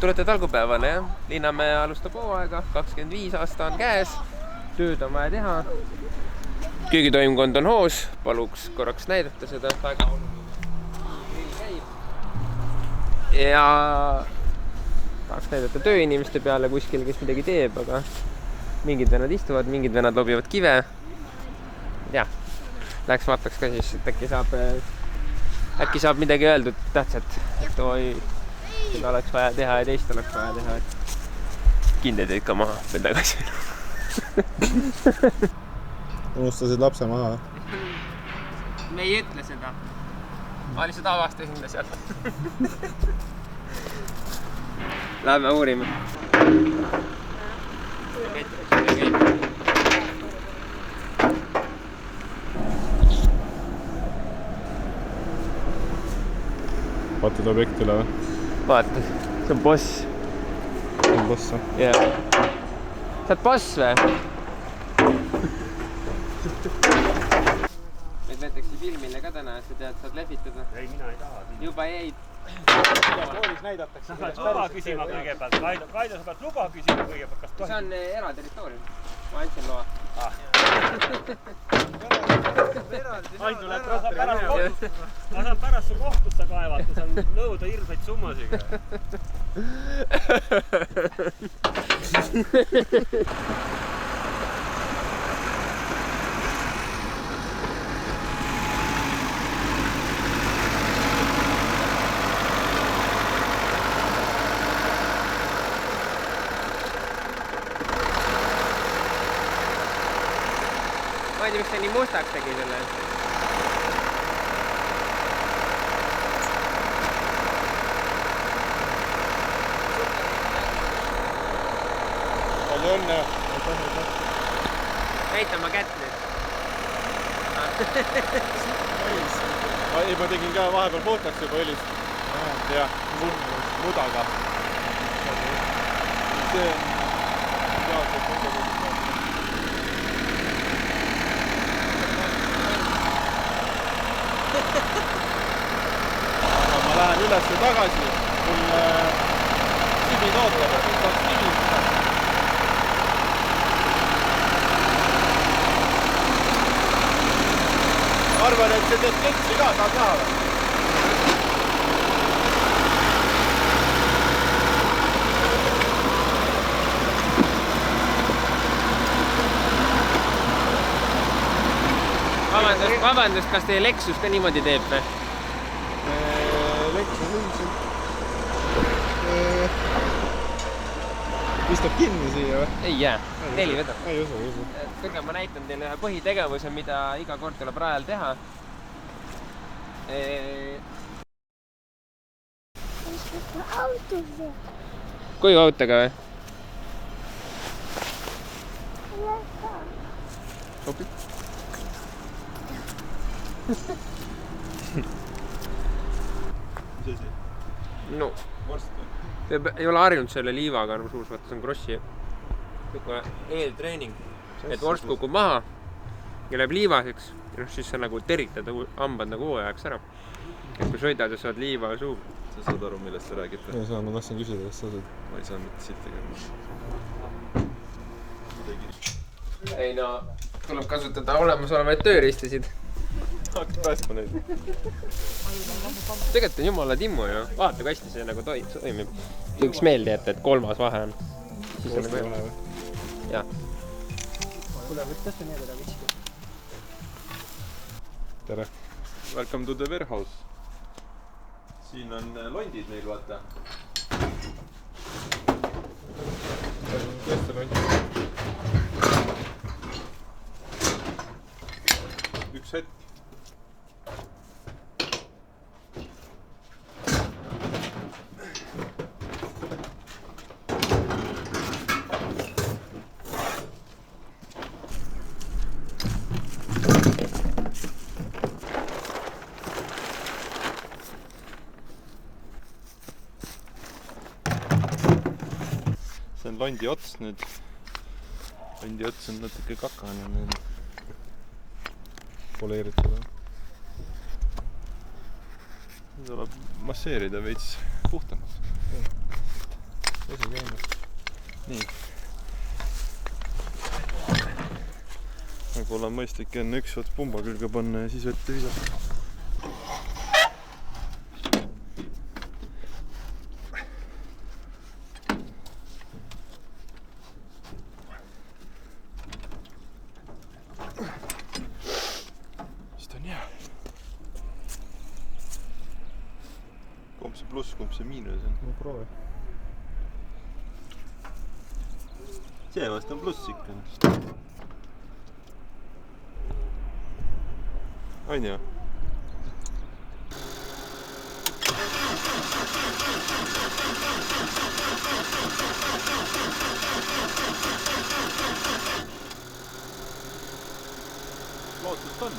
tulete talgupäevale, jah? Linnamäe alustab hooaega, 25 aasta on käes, tööd on vaja teha. Köögitoimkond on hoos, paluks korraks näidata seda. Väga oluline käib. Ja tahaks näidata tööinimeste peale kuskil, kes midagi teeb, aga mingid vennad istuvad, mingid vennad lobivad kive. Jah, läheks vaataks ka siis, et äkki saab midagi öeldud tähtsat, et oi, seda oleks vaja teha ja teist oleks vaja teha, et kindeid ka maha veel tagasi. Unustasid lapse maha? Me ei ütle seda. Ma lihtsalt avastasin ta sealt. Läheme uurime. Vaatad objekti üle või? Vaata, see on boss. See on boss, või? Jah. Sa oled boss või? Meid võetakse filmile ka täna, sa tead, saad lehvitada. Ei, mina ei taha. Juba jäid. Koolis näidatakse. Sa pead luba küsima kõigepealt. Kaido, sa pead luba küsima kõigepealt. Kas tohib? See on eraterritoorium. Ma andsin loa. Aidu läheb pärast kohtusse. Ma saan pärast su kohtusse kaevata, saan nõuda hirmsaid summasiga. Ma ei tea, miks ta nii mustaks tegi selle. Palju õnne! Näita oma kätt nüüd. Ei, ma tegin ka vahepeal puhtaks juba õlist. Jah, mudaga. See on teadselt mudaga. Aga ma lähen üles ja tagasi. Mul sibid ootab, et nüüd saaks sibid. Arvan, et see teeb ketsi ka, saad näha või? Vabandust, kas teie Lexus ka niimoodi teeb või? Lexus üldiselt pistab kinni siia või? Ei jää, 4 vedab. Ei usu. Kõige ma näitan teile ühe põhitegevuse, mida iga kord tuleb rajal teha. Kuiva autoga või? Hopi. Mis asi? No. Vorst või? Te ei ole harjunud selle liivaga nagu suus, vaata see on krossi eeltreening. Et vorst kukub maha ja läheb liivaseks ja siis sa nagu teritad hambad nagu hooajaks ära. Et kui sõidad ja saad liiva suhu. Sa saad aru, millest sa räägid? Ei saa, ma tahtsin küsida, kas sa saad? Ma ei saa mitte siit tegema. Ei no, tuleb kasutada olemasolevaid tööriistasid. Hakkad päästma neid. Tegelikult on jumala timmu ju. Vaata, kui hästi see nagu toimib. Üks meelde jätta, et 3. vahe on. Vorsti vahe või? Jah. Kuule, võid tõsta nii teda viski. Tere. Welcome to the warehouse. Siin on londid meil, vaata. Kes see lond? Üks hetk. See on londi ots nüüd. Londi ots on natuke kakane meil. Poleeritud või? Tuleb masseerida veits puhtamaks. vesi käinud. Nii. Võib-olla on mõistlik enne üks ots pumba külge panna ja siis vette visata. Vist on hea. Kumb see pluss, kumb see miinus on? Ma proovi. See vast on pluss ikka. On ju? Lootust on.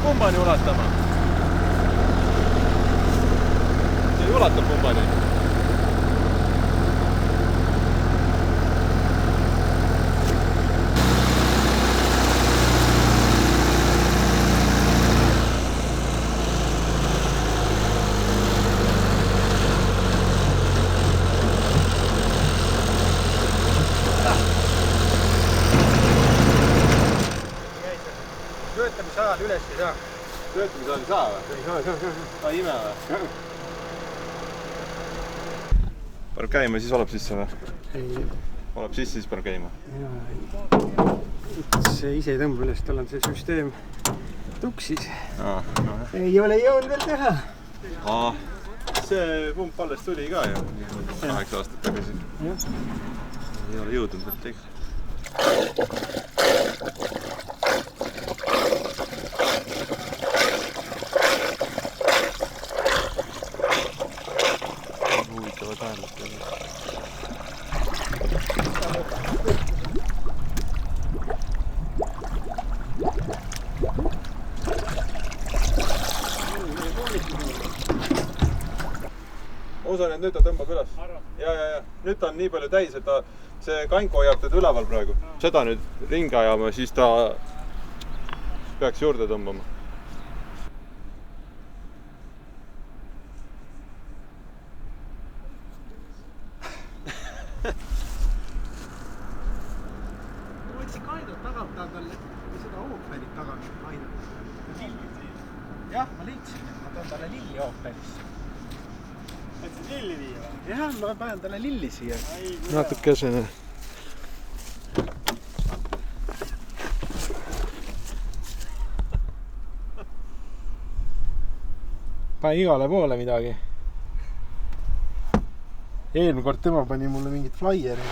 Pumbani ulatama. See ei ulata pumbani. Töötamise ajal üles ei saa. Töötamise ajal ei saa või? Ei saa. Ta ime või? Paneb käima, siis valab sisse või? Ei. Valab sisse, siis paneb käima. See ise ei tõmba üles, tal on see süsteem tuksis. No. Ei ole jõudnud veel teha. See pump alles tuli ka ju 8 aastat tagasi. Ei ole jõudnud veel teha. Huvitavad äärlad. Usun, et nüüd ta tõmbab üles. Ja. Nüüd ta on nii palju täis, et see kank hoiab teda üleval praegu. Seda nüüd ringi ajama, siis ta peaks juurde tõmbama. Ma võtsin kaidot tagant, ta on talle seda ooperit tagant kaidot. Jah, ma leidsin, et ma toon talle lilli ooperisse. Võtsid lilli viia või? Jah, ma panen talle lilli siia. Natukesene. Panen igale poole midagi. Eelmine kord tema pani mulle mingit flaieri.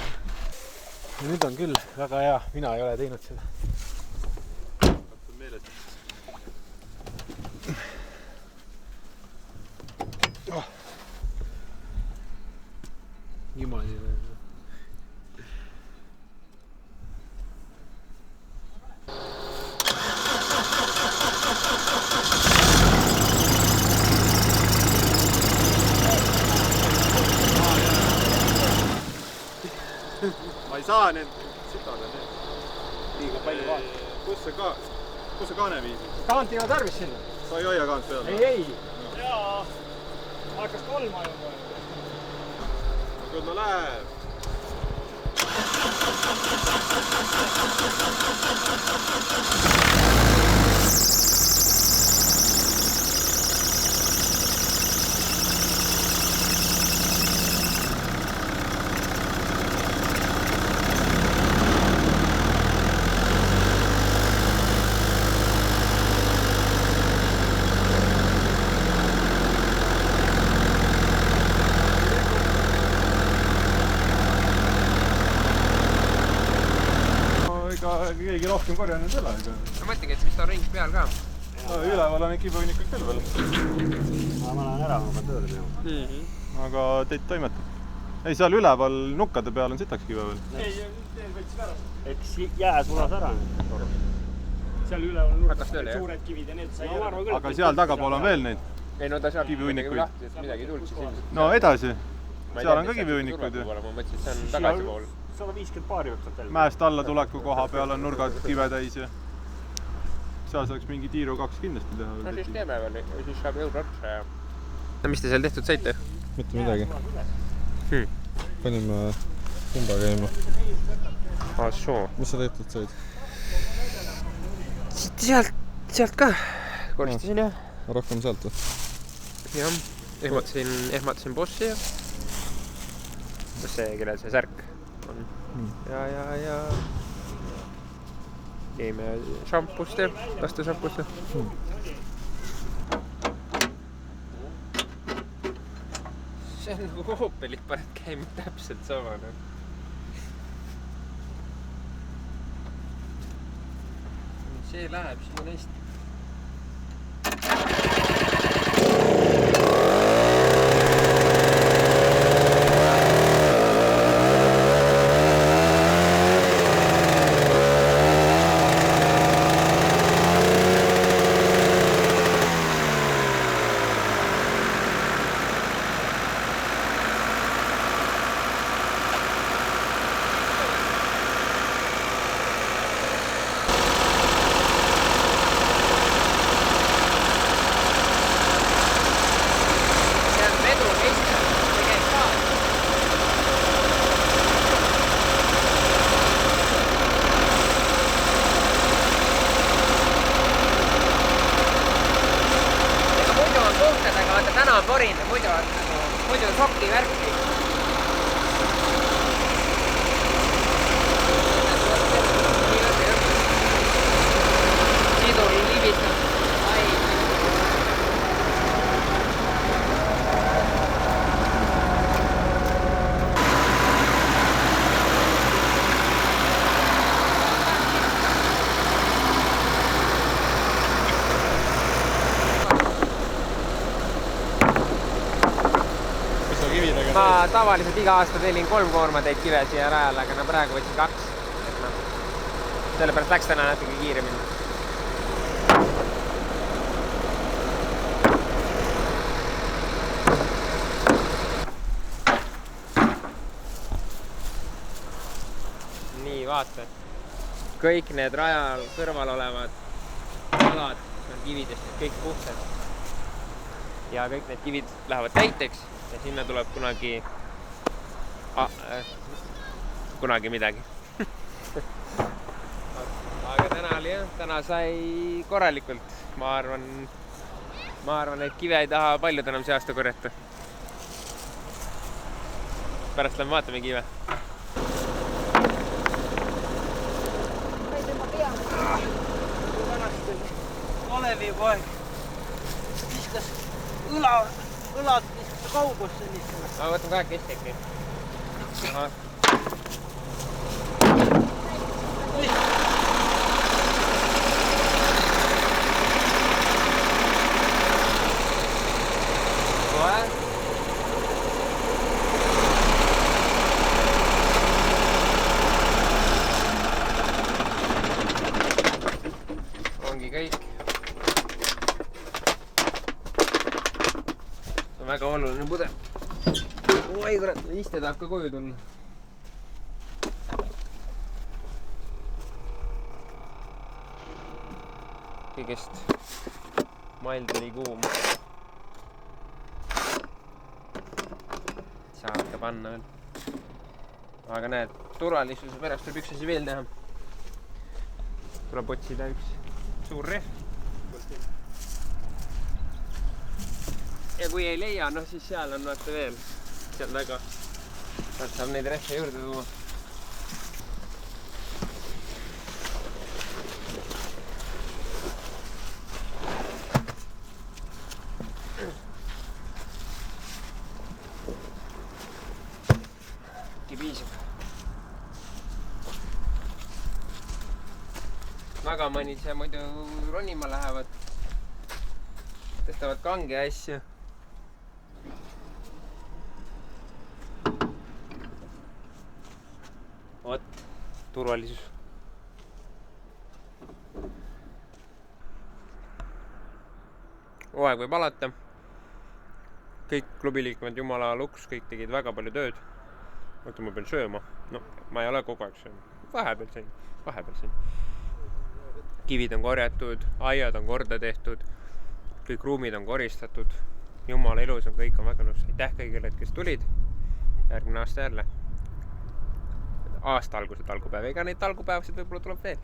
Ja nüüd on küll väga hea, mina ei ole teinud seda. Niimoodi veel. Ma ei saa need sitale need. Liiga palju vaata. Kus see kaane viisid? Kaant ei ole tarvis sinna. Sa ei hoia kaant peal? Ei. Jaa, hakkas kolma juba. Küll no läheb. keegi rohkem korjanud ei ole. Ma mõtlengi, et vist on ring peal ka. No, üleval on kibehunnikuid küll veel. Ma lähen ära, ma pean tööle minema. Aga teid toimetab. Ei, seal üleval nukkade peal on sitaks kive veel. Ei, võtsin ära. Eks jää sulas ära. Seal üleval on nurgas suured kivid ja need sai ära. Aga seal tagapool on veel neid. Ei, no ta seal kivihunnikuid. lahti, et midagi ei tulnud siis ilmselt. No edasi. Seal on ka kivihunnikuid. Ma mõtlesin, et see on tagasi pool. 150 paari võtab veel. Mäest alla tuleku koha peal on nurgad kive täis ja seal saaks mingi tiiru 2 kindlasti teha. No siis teeme veel, siis saab jõuda otsa ja... No mis te seal tehtud saite? Mitte midagi. Panime kumba käima. Soo. Mis sa tehtud said? Sealt ka. Koristasin jah. Rohkem sealt või? Jah. Ehmatasin bossi ja... Kus see, kellel see särk on? Ja... Keime šampust ja tastušampust ja... See on nagu Opelit paned käima täpselt sama. See läheb siin hästi. Muidu sokki värki. Siduri libistab. Ma tavaliselt iga aasta tellin 3 koormateid kive siia rajale, aga praegu võtsin 2. Sellepärast läks täna natuke kiiremini. Nii, vaata. Kõik need rajal kõrval olevad alad on kividest kõik puhtad. Ja kõik need kivid lähevad täiteks. Ja sinna tuleb kunagi midagi. Aga täna oli jah, täna sai korralikult. Ma arvan, et kive ei taha paljud enam see aasta korjata. Pärast lähme vaatame kive. Olevi poeg viskas õlad kaugus sellistele. Ma võtan kohe kestekni. Aha. Kohe. Ongi kõik. See on väga oluline pudel. Oi kurat, iste tahab ka koju tulla. Kõigest mall tuli kuum. Saab ka panna veel. Aga näed, turvalisuse pärast tuleb üks asi veel teha. Tuleb otsida üks suur rehv. Ja kui ei leia, no siis seal on vaata veel. Seal taga saab neid rehve juurde tuua. Piisab. tagamani ise muidu ronima lähevad. Tõstavad kange asju. Vot, turvalisus. Hooaeg võib alata. Kõik klubiliikmed jumala luks, kõik tegid väga palju tööd. Oota, ma pean sööma. No, ma ei ole kogu aeg sööma. Vahepeal sõin. Kivid on korjatud, aiad on korda tehtud, kõik ruumid on koristatud. Jumala ilus on, kõik on väga nõus. Aitäh kõigile, kes tulid. Järgmine aasta jälle. Aasta alguse talgupäev. Ega neid talgupäevasid võib-olla tuleb veel.